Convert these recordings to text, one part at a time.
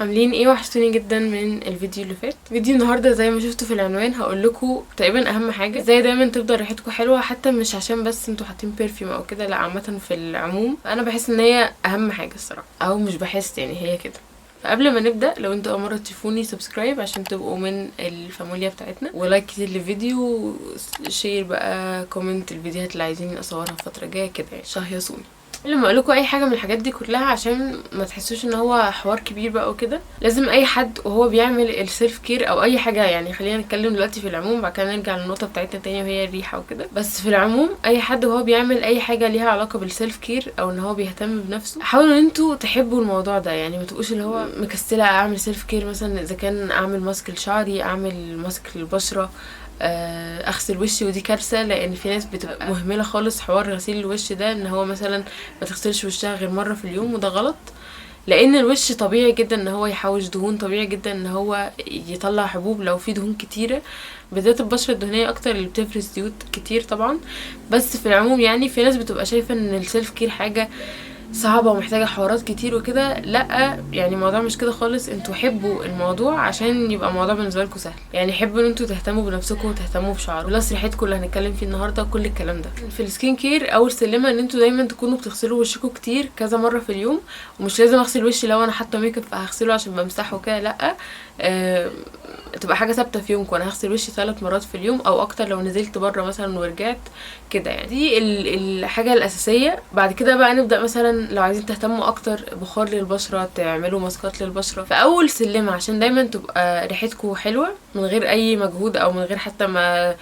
عاملين ايه؟ وحشتوني جدا من الفيديو اللي فات. فيديو النهارده زي ما شفتوا في العنوان هقول لكم تقريبا اهم حاجه ازاي دايما تفضل ريحتكم حلوه، حتى مش عشان بس انتوا حاطين برفيوم او كده، لا عامه في العموم انا بحس ان هي اهم حاجه الصراحه، او مش بحس يعني هي كده. فقبل ما نبدا لو انتوا اول مره تشوفوني سبسكرايب عشان تبقوا من الفاميليا بتاعتنا، ولايك كتير للفيديو، شير بقى، كومنت الفيديوهات اللي عايزين اصورها الفتره الجايه كده يعني، شهيصوني لما اقول لكم اي حاجه من الحاجات دي كلها عشان ما تحسوش ان هو حوار كبير بقى وكده. لازم اي حد وهو بيعمل السيلف كير او اي حاجه، يعني خلينا نتكلم دلوقتي في العموم بعد كده نرجع للنقطه بتاعتنا تاني وهي الريحه وكده. بس في العموم اي حد وهو بيعمل اي حاجه ليها علاقه بالسيلف كير او ان هو بيهتم بنفسه، حاولوا ان انتوا تحبوا الموضوع ده. يعني ما تبقوش اللي هو مكسله اعمل سيلف كير، مثلا اذا كان اعمل ماسك لشعري، اعمل ماسك للبشره، اغسل وشي، ودي كارثه لان في ناس بتبقى مهمله خالص حوار غسيل الوش ده، ان هو مثلا ما تغسلش وشها غير مره في اليوم، وده غلط. لان الوش طبيعي جدا ان هو يحوش دهون، طبيعي جدا ان هو يطلع حبوب لو في دهون كتيره، بالذات البشره الدهنيه اكتر اللي بتفرز زيوت كتير طبعا. بس في العموم يعني في ناس بتبقى شايفه ان السيلف كير حاجه صعبة ومحتاجة حوارات كتير وكده، لا يعني الموضوع مش كده خالص. انتوا حبوا الموضوع عشان يبقى الموضوع بالنسبة لكم سهل، يعني حبوا ان انتوا تهتموا بنفسكم وتهتموا بشعركم بلس ريحتكم اللي هنتكلم فيه النهارده، كل الكلام ده. في السكين كير اول سلمة ان انتوا دايما تكونوا بتغسلوا وشكم كتير كذا مرة في اليوم، ومش لازم اغسل وشي لو انا حاطه ميك اب فهغسله عشان بمسحه كده، لا تبقى حاجه ثابته في يومكم. انا هغسل وشي 3 مرات في اليوم او اكتر لو نزلت بره مثلا ورجعت كده، يعني دي الحاجه الاساسيه. بعد كده بقى نبدا مثلا لو عايزين تهتموا اكتر بخار للبشره، تعملوا ماسكات للبشره. فاول سلمه عشان دايما تبقى ريحتكم حلوه من غير اي مجهود او من غير حتى ما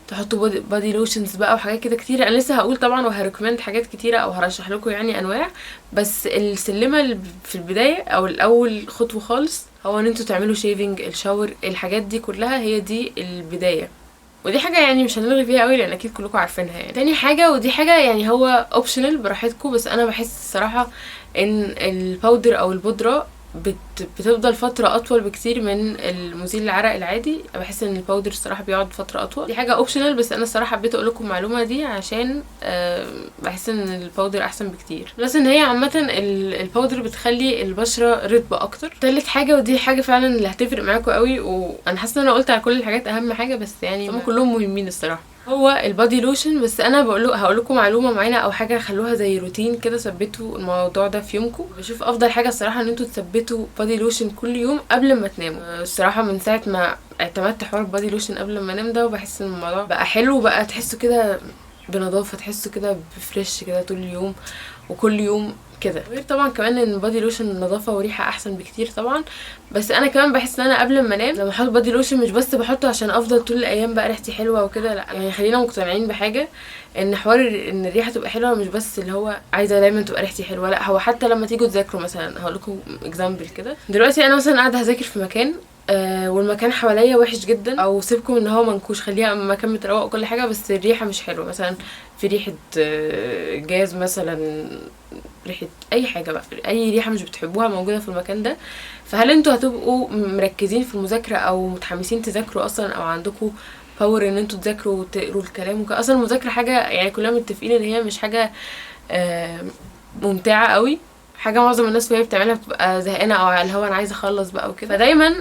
تحطوا بادي لوشنز بقى وحاجات كده كتير، انا لسه هقول طبعا وهريكومند حاجات كتيره او هرشح لكم يعني انواع. بس السلمه اللي في البدايه او الاول خطوه خالص هو ان انتوا تعملوا شيفنج، الشاور، الحاجات دي كلها هي دي البدايه. ودي حاجه يعني مش هنلغي فيها قوي لان اكيد كلكم عارفينها. يعني تاني حاجه، ودي حاجه يعني هو اوبشنال براحتكم، بس انا بحس الصراحه ان الباودر او البودره بتفضل فترة اطول بكتير من المزيل العرق العادي. بحس ان الباودر الصراحة بيقعد فترة اطول، دي حاجة اوبشنال بس انا الصراحة حبيت اقول لكم المعلومة دي عشان بحس ان الباودر احسن بكتير. بس ان هي عامة الباودر بتخلي البشرة رطبة اكتر. تالت حاجة ودي حاجة فعلا اللي هتفرق معاكم قوي، وانا حاسة ان انا قلت على كل الحاجات اهم حاجة، بس يعني هم كلهم مهمين الصراحة، هو البادي لوشن. بس انا هقول لكم معلومه معينه او حاجه خلوها زي روتين كده، ثبتوا الموضوع ده في يومكم. بشوف افضل حاجه الصراحه ان انتوا تثبتوا بادي لوشن كل يوم قبل ما تناموا. الصراحه من ساعه ما اعتمدت حوار البادي لوشن قبل ما انام ده، وبحس ان الموضوع بقى حلو، بقى تحسوا كده بنظافه، تحسوا كده بفريش كده طول اليوم وكل يوم كده. غير طبعا كمان ان البادي لوشن نظافه وريحه احسن بكتير طبعا. بس انا كمان بحس ان انا قبل ما انام لما احط بادي لوشن مش بس بحطه عشان افضل طول الايام بقى ريحتي حلوه وكده، لا يعني خلينا مقتنعين بحاجه ان حوار ان الريحه تبقى حلوه مش بس اللي هو عايزه دايما تبقى ريحتي حلوه، لا هو حتى لما تيجوا تذاكروا مثلا. هقول لكم اكزامبل كده، دلوقتي انا مثلا قاعده هذاكر في مكان والمكان حواليا وحش جدا، او سيبكم ان هو منكوش، خليها مكان متروق وكل حاجه بس الريحه مش حلوه، مثلا في ريحه جاز مثلا، ريحه اي حاجه بقى، اي ريحه مش بتحبوها موجوده في المكان ده. فهل انتوا هتبقوا مركزين في المذاكره او متحمسين تذاكروا اصلا، او عندكم باور ان انتوا تذاكروا وتقروا الكلام وكده؟ اصلا المذاكره حاجه يعني كلنا متفقين ان هي مش حاجه ممتعه قوي، حاجه معظم الناس وهي بتعملها بتبقى زهقانه او اللي هو انا عايزه اخلص بقى وكده. فدايما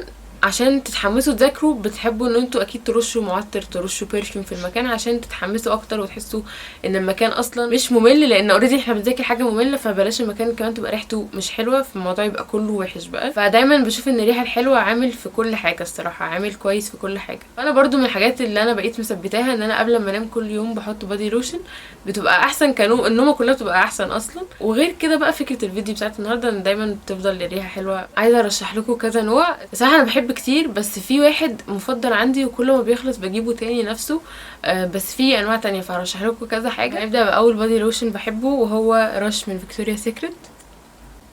عشان تتحمسوا تذاكروا بتحبوا ان انتوا اكيد ترشوا معطر، ترشوا برفيوم في المكان عشان تتحمسوا اكتر وتحسوا ان المكان اصلا مش ممل، لان اوريدي احنا بنذاكر حاجه ممله، فبلاش المكان كمان تبقى ريحته مش حلوه فالموضوع يبقى كله وحش بقى. فدايما بشوف ان الريحه الحلوه عامل في كل حاجه الصراحه، عامل كويس في كل حاجه. فانا برضو من الحاجات اللي انا بقيت مثبتاها ان انا قبل ما انام كل يوم بحط بادي لوشن، بتبقى احسن كنوم، النومه كلها بتبقى احسن اصلا. وغير كده بقى فكره الفيديو بتاعت النهارده ان دايما بتفضل الريحه حلوه. عايزه ارشح لكم كذا نوع بصراحه، انا بحب كتير بس في واحد مفضل عندي وكل ما بيخلص بجيبه تاني نفسه، بس في انواع تانية فهرشح لكم كذا حاجه. هنبدا باول بادي لوشن بحبه وهو رش من فيكتوريا سيكريت.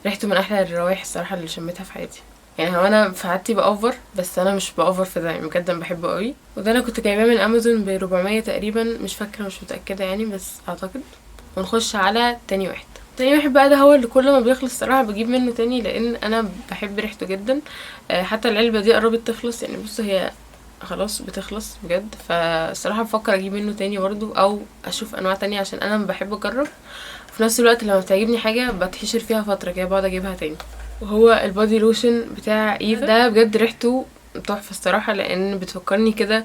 ريحته من احلى الروائح الصراحه اللي شميتها في حياتي. يعني هو انا في عادتي باوفر بس انا مش باوفر في ده، يعني بجد انا بحبه قوي. وده انا كنت جايباه من امازون ب 400 تقريبا، مش فاكره مش متاكده يعني بس اعتقد. ونخش على تاني واحد. تاني واحد بقى ده هو اللي كل ما بيخلص صراحه بجيب منه تاني لان انا بحب ريحته جدا. حتى العلبه دي قربت تخلص، يعني بصوا هي خلاص بتخلص بجد. فالصراحه بفكر اجيب منه تاني برضو او اشوف انواع تانية عشان انا بحب اجرب. في نفس الوقت لما بتعجبني حاجه بتحشر فيها فتره كده بقعد اجيبها تاني. وهو البادي لوشن بتاع ايفا ده بجد ريحته تحفه الصراحه، لان بتفكرني كده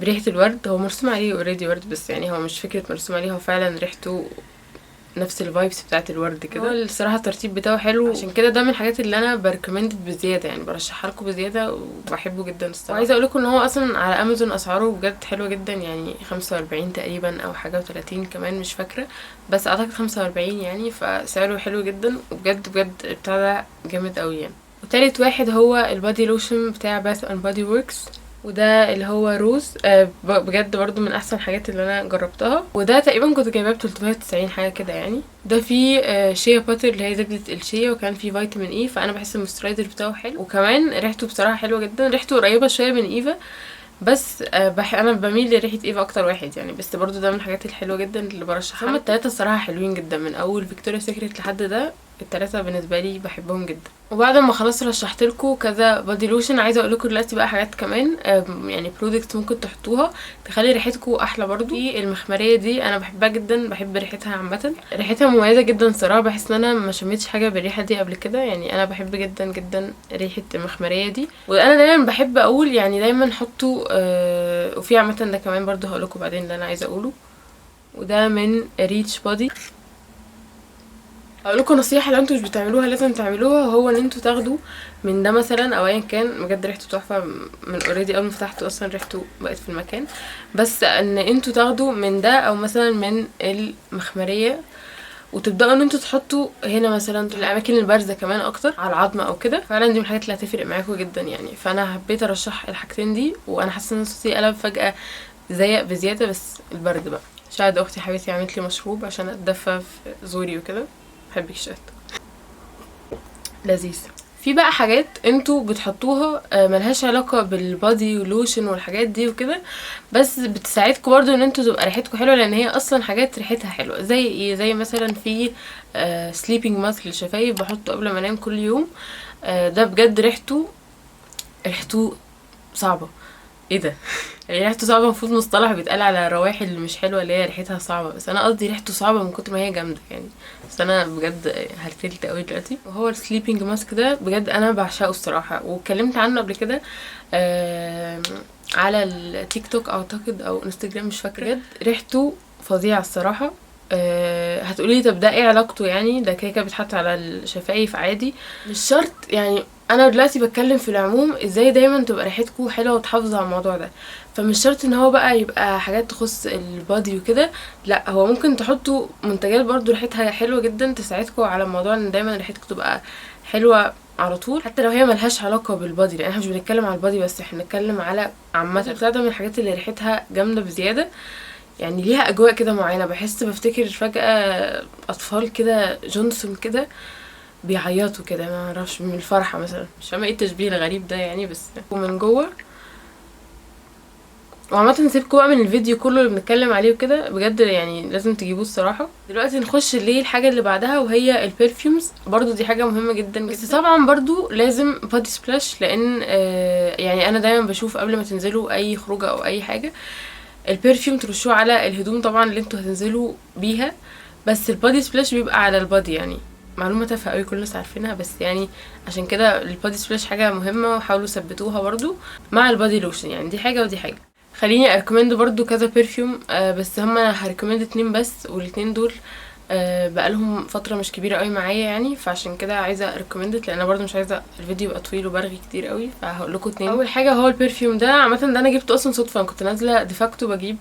بريحه الورد. هو مرسوم عليه اوريدي ورد، بس يعني هو مش فكره مرسوم عليه، هو فعلا ريحته نفس الفايبس بتاعت الورد كده. هو الصراحه الترتيب بتاعه حلو، عشان كده ده من الحاجات اللي انا بريكومندد بزياده، يعني برشحها لكم بزياده وبحبه جدا الصراحه. وعايزه اقول لكم ان هو اصلا على امازون اسعاره بجد حلوه جدا، يعني 45 تقريبا او حاجه و30 كمان مش فاكره، بس اعتقد 45 يعني، فسعره حلو جدا وبجد بجد بتاع ده جامد قوي يعني. وتالت واحد هو البادي لوشن بتاع باث اند بادي وركس، وده اللي هو روز. بجد برضو من احسن الحاجات اللي انا جربتها، وده تقريبا كنت جايباه ب 390 حاجه كده يعني. ده فيه شيا باتر اللي هي زبده الشيا، وكان فيه فيتامين اي، فانا بحس المسترايزر بتاعه حلو، وكمان ريحته بصراحه حلوه جدا. ريحته قريبه شويه من ايفا، بس انا بميل لريحه ايفا اكتر واحد يعني، بس برضو ده من الحاجات الحلوه جدا اللي برشحها. هما التلاته الصراحه حلوين جدا، من اول فيكتوريا سيكريت لحد ده، التلاته بالنسبه لي بحبهم جدا. وبعد ما خلاص رشحت لكم كذا بادي لوشن، عايزه اقول لكم دلوقتي بقى حاجات كمان يعني برودكت ممكن تحطوها تخلي ريحتكم احلى برضو. في المخمريه دي انا بحبها جدا، بحب ريحتها عامه، ريحتها مميزه جدا صراحه، بحس ان انا ما شميتش حاجه بالريحه دي قبل كده يعني. انا بحب جدا جدا ريحه المخمريه دي، وانا دايما بحب اقول يعني دايما حطوا وفي عامه ده كمان برضو هقول لكم بعدين اللي انا عايزه اقوله. وده من ريتش بودي. اقول لكم نصيحه لو انتوا مش بتعملوها لازم تعملوها، هو ان انتوا تاخدوا من ده مثلا او ايا كان، بجد ريحته تحفه من اوريدي، اول ما فتحته اصلا ريحته بقت في المكان، بس ان انتوا تاخدوا من ده او مثلا من المخمريه، وتبداوا ان انتوا تحطوا هنا مثلا في الاماكن البارزه كمان اكتر على العظم او كده، فعلا دي من الحاجات اللي هتفرق معاكم جدا يعني. فانا حبيت ارشح الحاجتين دي، وانا حاسه ان صوتي قلب فجاه زيق بزياده، بس البرد بقى. شاهد اختي حبيبتي عملت لي مشروب عشان اتدفى في زوري وكده، بحبك شات لذيذ. في بقى حاجات انتوا بتحطوها ملهاش علاقة بالبادي ولوشن والحاجات دي وكده، بس بتساعدكم برضو ان انتوا تبقى ريحتكم حلوة، لان هي اصلا حاجات ريحتها حلوة. زي ايه؟ زي مثلا في سليبنج ماسك للشفايف بحطه قبل ما انام كل يوم. ده بجد ريحته صعبة. ايه ده؟ يعني ريحته صعبة المفروض مصطلح بيتقال على الروايح اللي مش حلوة اللي هي ريحتها صعبة، بس انا قصدي ريحته صعبة من كتر ما هي جامدة يعني. بس انا بجد هرتلت قوي دلوقتي. وهو السليبنج ماسك ده بجد انا بعشقه الصراحة، واتكلمت عنه قبل كده على التيك توك اعتقد او انستجرام مش فاكرة. بجد ريحته فظيعة الصراحة. هتقولي طب ده ايه علاقته يعني؟ ده كده بيتحط على الشفايف عادي، مش شرط يعني. انا دلوقتي بتكلم في العموم ازاي دايما تبقى ريحتكم حلوه وتحافظوا على الموضوع ده، فمش شرط ان هو بقى يبقى حاجات تخص البادي وكده، لا هو ممكن تحطوا منتجات برضو ريحتها حلوه جدا تساعدكم على الموضوع ان دايما ريحتكم تبقى حلوه على طول، حتى لو هي ملهاش علاقه بالبادي، لان احنا مش بنتكلم على البادي بس، احنا بنتكلم على عامه. بتاع ده من الحاجات اللي ريحتها جامده بزياده يعني، ليها اجواء كده معينه. بفتكر فجاه اطفال كده جونسون كده بيعيطوا كده، ما اعرفش من الفرحه مثلا، مش فاهمه ايه التشبيه الغريب ده يعني، بس ومن جوه. وعامة سيبكوا بقى من الفيديو كله اللي بنتكلم عليه وكده، بجد يعني لازم تجيبوه الصراحة. دلوقتي نخش ليه الحاجة اللي بعدها، وهي البرفيومز. برضو دي حاجة مهمة جدا، بس طبعا برضو لازم بادي سبلاش، لان يعني انا دايما بشوف قبل ما تنزلوا اي خروجة او اي حاجة البرفيوم ترشوه على الهدوم طبعا اللي انتوا هتنزلوا بيها، بس البادي سبلاش بيبقى على البادي. يعني معلومه تافهه قوي كل الناس عارفينها، بس يعني عشان كده البادي سبلاش حاجه مهمه، وحاولوا ثبتوها برضو مع البادي لوشن. يعني دي حاجه ودي حاجه. خليني اريكومند برضو كذا برفيوم، بس هما هريكومند 2 بس، والاتنين دول بقالهم فتره مش كبيره قوي معايا يعني، فعشان كده عايزه اريكومند، لان انا برضو مش عايزه الفيديو يبقى طويل وبرغي كتير قوي، فهقول لكم 2. اول حاجه هو البرفيوم ده، عامه ده انا جبته اصلا صدفه، انا كنت نازله ديفاكتو بجيب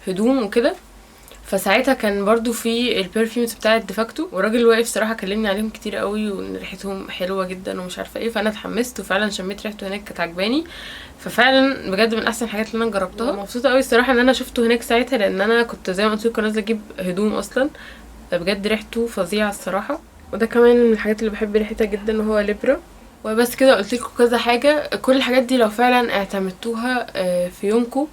هدوم وكده، فساعتها كان برضو في البرفيومز بتاعه ديفاكتو، والراجل واقف صراحه كلمني عليهم كتير قوي وان ريحتهم حلوه جدا ومش عارفه ايه، فانا اتحمست وفعلا شميت ريحته هناك كانت عجباني، ففعلا بجد من احسن الحاجات اللي انا جربتها. مبسوطه قوي الصراحه ان انا شفته هناك ساعتها، لان انا كنت زي ما قلت لكم نازله اجيب هدوم اصلا، بجد ريحته فظيعه الصراحه. وده كمان من الحاجات اللي بحب ريحتها جدا، وهو ليبرا. وبس كده قلت لكم كذا حاجه، كل الحاجات دي لو فعلا اعتمدتوها في يومكم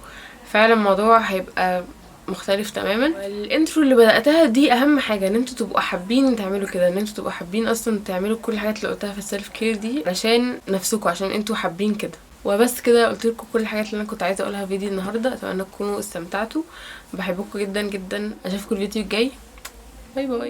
فعلا الموضوع هيبقى مختلف تماما. الانترو اللي بداتها دي اهم حاجه، ان انتوا تبقوا حابين تعملوا كده، ان انتوا تبقوا حابين اصلا تعملوا كل الحاجات اللي قلتها في السيلف كير دي عشان نفسكم، عشان انتوا حابين كده. وبس كده قلت لكم كل الحاجات اللي انا كنت عايزه اقولها في فيديو النهارده، اتمنى تكونوا استمتعتوا. بحبكم جدا جدا، اشوفكم الفيديو الجاي. باي باي.